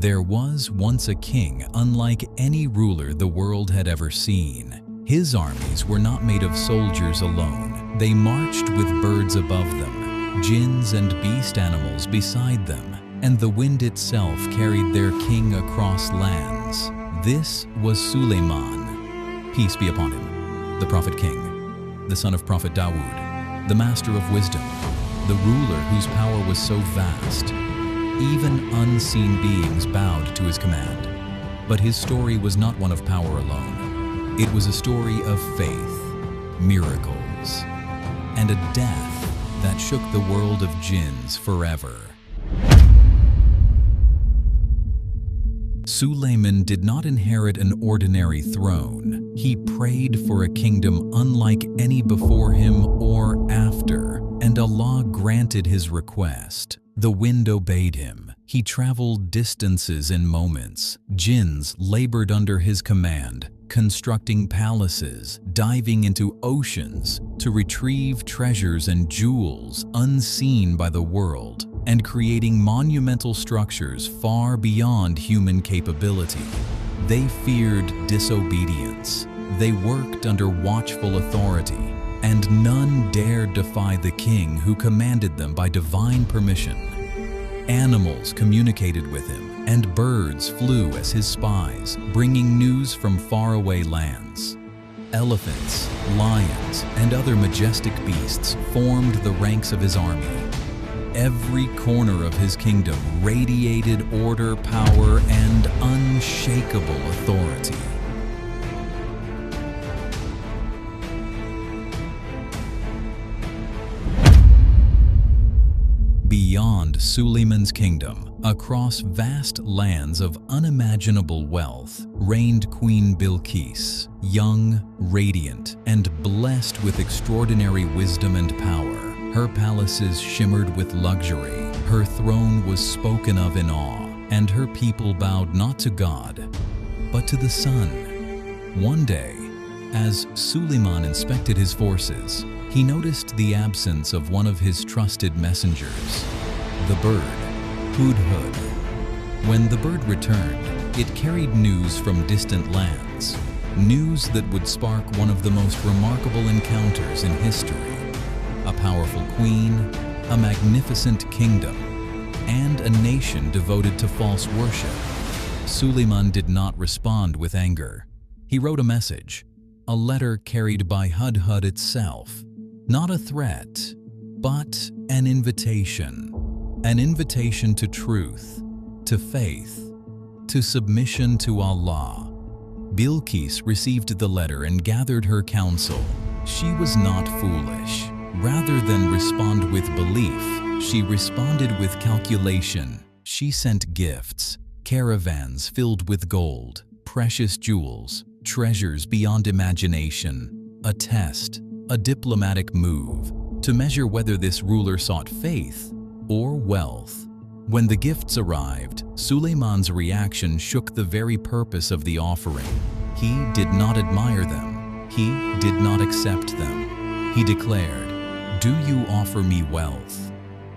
There was once a king unlike any ruler the world had ever seen. His armies were not made of soldiers alone. They marched with birds above them, jinns and beast animals beside them, and the wind itself carried their king across lands. This was Suleman, peace be upon him, the prophet king, the son of Prophet Dawood, the master of wisdom, the ruler whose power was so vast. Even unseen beings bowed to his command. But his story was not one of power alone. It was a story of faith, miracles, and a death that shook the world of jinns forever. Suleiman did not inherit an ordinary throne. He prayed for a kingdom unlike any before him or after, and Allah granted his request. The wind obeyed him. He traveled distances in moments. Jinns labored under his command, constructing palaces, diving into oceans to retrieve treasures and jewels unseen by the world, and creating monumental structures far beyond human capability. They feared disobedience. They worked under watchful authority, and none dared defy the king who commanded them by divine permission. Animals communicated with him, and birds flew as his spies, bringing news from faraway lands. Elephants, lions, and other majestic beasts formed the ranks of his army. Every corner of his kingdom radiated order, power, and unshakable authority. Beyond Suleiman's kingdom, across vast lands of unimaginable wealth, reigned Queen Bilqis, young, radiant, and blessed with extraordinary wisdom and power. Her palaces shimmered with luxury, her throne was spoken of in awe, and her people bowed not to God, but to the sun. One day, as Suleman inspected his forces, he noticed the absence of one of his trusted messengers, the bird, Hudhud. When the bird returned, it carried news from distant lands, news that would spark one of the most remarkable encounters in history. A powerful queen, a magnificent kingdom, and a nation devoted to false worship. Suleman did not respond with anger. He wrote a message, a letter carried by Hudhud itself. Not a threat, but an invitation. An invitation to truth, to faith, to submission to Allah. Bilqis received the letter and gathered her counsel. She was not foolish. Rather than respond with belief, she responded with calculation. She sent gifts, caravans filled with gold, precious jewels, treasures beyond imagination, a test, a diplomatic move, to measure whether this ruler sought faith or wealth. When the gifts arrived, Suleiman's reaction shook the very purpose of the offering. He did not admire them. He did not accept them. He declared, "Do you offer me wealth?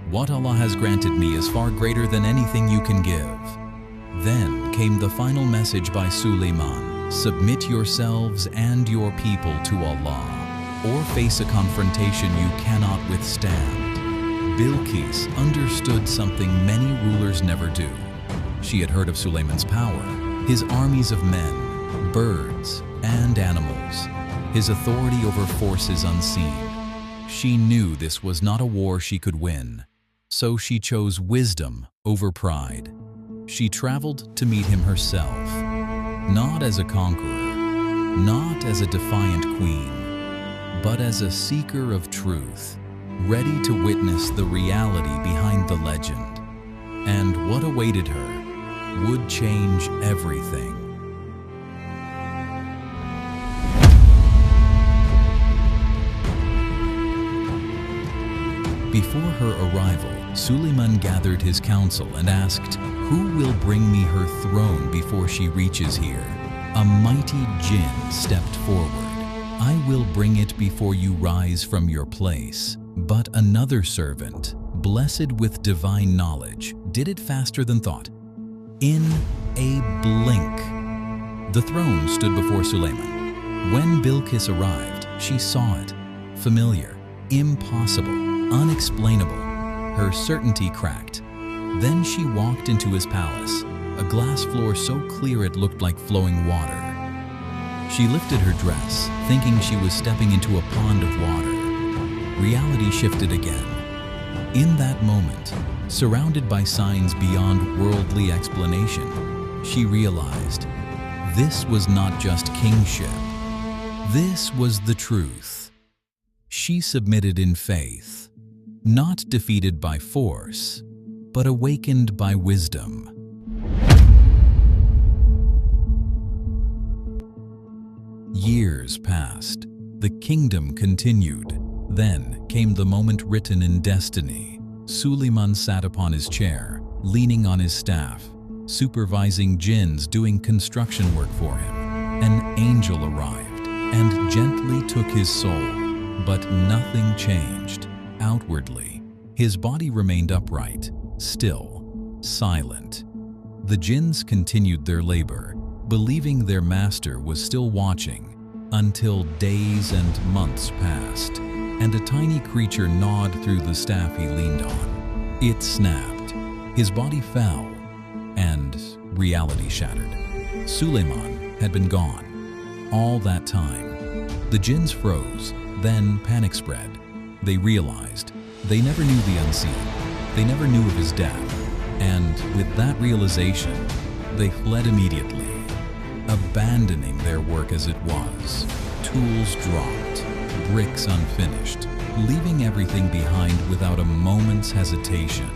What Allah has granted me is far greater than anything you can give." Then came the final message by Suleiman, "Submit yourselves and your people to Allah, or face a confrontation you cannot withstand." Bilqis understood something many rulers never do. She had heard of Suleiman's power, his armies of men, birds, and animals, his authority over forces unseen. She knew this was not a war she could win, so she chose wisdom over pride. She traveled to meet him herself, not as a conqueror, not as a defiant queen, but as a seeker of truth, ready to witness the reality behind the legend. And what awaited her would change everything. Before her arrival, Suleman gathered his council and asked, "Who will bring me her throne before she reaches here?" A mighty jinn stepped forward. "I will bring it before you rise from your place." But another servant, blessed with divine knowledge, did it faster than thought. In a blink, the throne stood before Suleman. When Bilqis arrived, she saw it. Familiar, impossible, unexplainable. Her certainty cracked. Then she walked into his palace, a glass floor so clear it looked like flowing water. She lifted her dress, thinking she was stepping into a pond of water. Reality shifted again. In that moment, surrounded by signs beyond worldly explanation, she realized this was not just kingship. This was the truth. She submitted in faith, not defeated by force, but awakened by wisdom. Years passed. The kingdom continued. Then came the moment written in destiny. Suleman sat upon his chair, leaning on his staff, supervising jinns doing construction work for him. An angel arrived and gently took his soul, but nothing changed. Outwardly, his body remained upright, still, silent. The jinns continued their labor, believing their master was still watching, until days and months passed, and a tiny creature gnawed through the staff he leaned on. It snapped, his body fell, and reality shattered. Suleman had been gone. All that time, the jinns froze, then panic spread. They realized they never knew the unseen. They never knew of his death. And with that realization, they fled immediately, abandoning their work as it was. Tools dropped, bricks unfinished, leaving everything behind without a moment's hesitation.